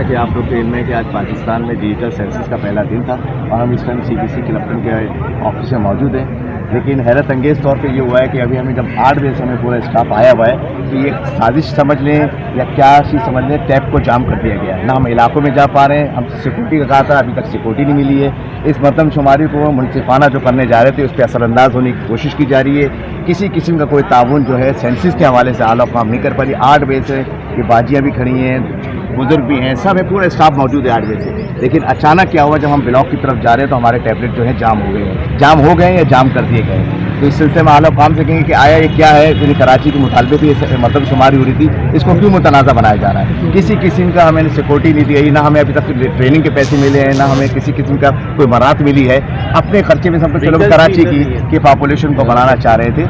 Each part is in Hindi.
जैसा कि आप लोग को इल्म है कि आज पाकिस्तान में डिजिटल सेंसस का पहला दिन था और हम इस टाइम CBC क्लिफ्टन के ऑफिस में मौजूद हैं। लेकिन हैरत अंगेज़ तौर पे ये हुआ है कि अभी हमें जब 8 बजे से हमें पूरा स्टाफ आया हुआ है कि ये साजिश समझ लें या क्या चीज़ समझ लें, टैप को जाम कर दिया गया है। ना हम इलाकों में जा पा रहे हैं, हम सिक्योरिटी का कहा था, अभी तक सिक्योरिटी नहीं मिली है। इस मरदमशुमारी को मुनसिफाना जो करने जा रहे थे उस पर असरअंदाज होने की कोशिश की जा रही है। किसी किस्म का कोई ताउन जो है सेंसस के हवाले से आला काम नहीं कर पा रही। 8 बजे से ये बाजियाँ भी खड़ी हैं, बुजुर्ग भी हैं, सब है, पूरा स्टाफ मौजूद है 8 बजे से। लेकिन अचानक क्या हुआ, जब हम ब्लॉक की तरफ जा रहे हैं तो हमारे टैबलेट जो है जाम हो गए या जाम कर दिए गए। तो इस सिलसिले में आला काम से कहेंगे कि आया ये क्या है, क्योंकि कराची के मुतालबे भी मरदमशुमारी हो रही थी, इसको क्यों मुतनाज़ा बनाया जा रहा है। किसी किस्म का हमें सिक्योरिटी नहीं दी गई, ना हमें अभी तक ट्रेनिंग के पैसे मिले हैं, ना हमें किसी किस्म का कोई मराहत मिली है। अपने खर्चे में सब कुछ, चलो कराची की पॉपुलेशन को बढ़ाना चाह रहे थे,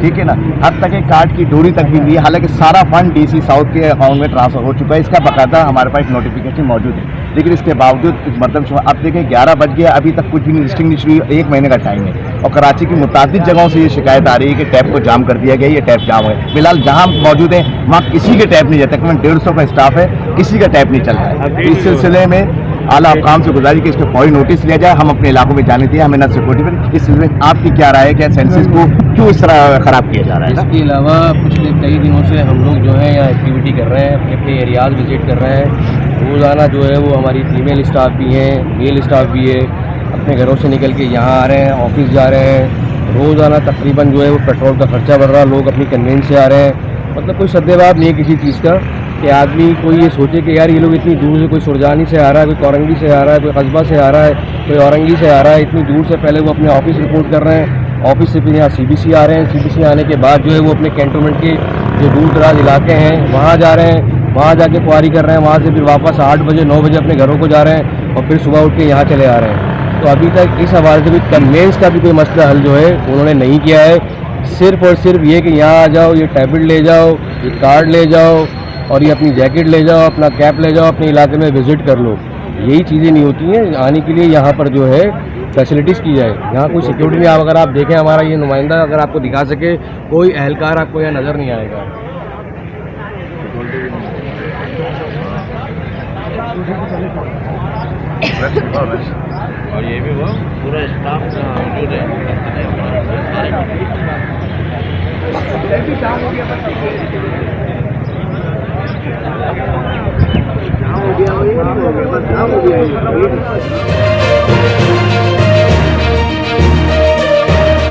ठीक है ना। अब तक एक कार्ड की डोरी तक भी दी है, हालांकि सारा फंड DC साउथ के अकाउंट में ट्रांसफर हो चुका है। इसका बाकायदा हमारे पास नोटिफिकेशन मौजूद है। लेकिन इसके बावजूद इस मरदमशुमारी, अब देखें 11 बज गया, अभी तक कुछ भी नहीं, लिस्टिंग नहीं शुरू हुई, 1 महीने का टाइम है। और कराची की मुतादिद जगहों से ये शिकायत आ रही है कि टैप को जाम कर दिया गया, ये टैप जाम है। फिलहाल जहाँ मौजूद है वहाँ किसी के टैप नहीं जाता, तकरीबन 150 का स्टाफ है, किसी का टैप नहीं चल रहा है। इस सिलसिले में आला काम से गुजारिश कि इसको फौरी नोटिस लिया जाए, हम अपने इलाकों में जाने दिए, हमें न सिक्योरिटी पर। इस सिलसिले में आपकी क्या राय है, क्या सेंसस को क्यों इस तरह ख़राब किया जा रहा है? इसके अलावा पिछले कई दिनों से हम लोग जो है यहाँ एक्टिविटी कर रहे हैं, अपने अपने एरियाज़ विजिट कर रहे हैं। रोज़ाना जो है वो हमारी फीमेल स्टाफ भी हैं, मेल स्टाफ भी है, अपने घरों से निकल के यहाँ आ रहे हैं, ऑफिस जा रहे हैं। रोज़ाना तकरीबन जो है वो पेट्रोल का खर्चा बढ़ रहा है, लोग अपनी कन्वेंस से आ रहे हैं। मतलब कोई सद्देबाब नहीं है किसी चीज़ का कि आदमी कोई ये सोचे कि यार ये लोग इतनी दूर से, कोई सुरजानी से आ रहा है, कोई कोरंगी से आ रहा है, कोई कस्बा से आ रहा है, कोई औरंगी से आ रहा है, इतनी दूर से पहले वो अपने ऑफिस रिपोर्ट कर रहे हैं, ऑफिस से फिर यहाँ CBC आ रहे हैं, CBC आने के बाद जो है वो अपने कैंटोनमेंट के जो दूर दराज इलाके हैं वहाँ जा रहे हैं, वहाँ जाके क्वारी कर रहे हैं, वहाँ से फिर वापस 8 बजे 9 बजे अपने घरों को जा रहे हैं और फिर सुबह उठ के यहाँ चले आ रहे हैं। तो अभी तक इस हवाले से भी कन्वेंस का भी कोई मसला हल जो है उन्होंने नहीं किया है। सिर्फ और सिर्फ ये कि यहाँ आ जाओ, ये टैबलेट ले जाओ, ये कार्ड ले जाओ और ये अपनी जैकेट ले जाओ, अपना कैप ले जाओ, अपने इलाके में विज़िट कर लो, यही चीज़ें नहीं होती हैं। आने के लिए यहाँ पर जो है फैसिलिटीज़ की जाए। यहाँ कोई सिक्योरिटी नहीं, आप अगर आप देखें हमारा ये नुमाइंदा अगर आपको दिखा सके, कोई एहलकार आपको यहाँ नज़र नहीं आएगा। और ये भी वो पूरा स्टाफ मौजूद है। हो गया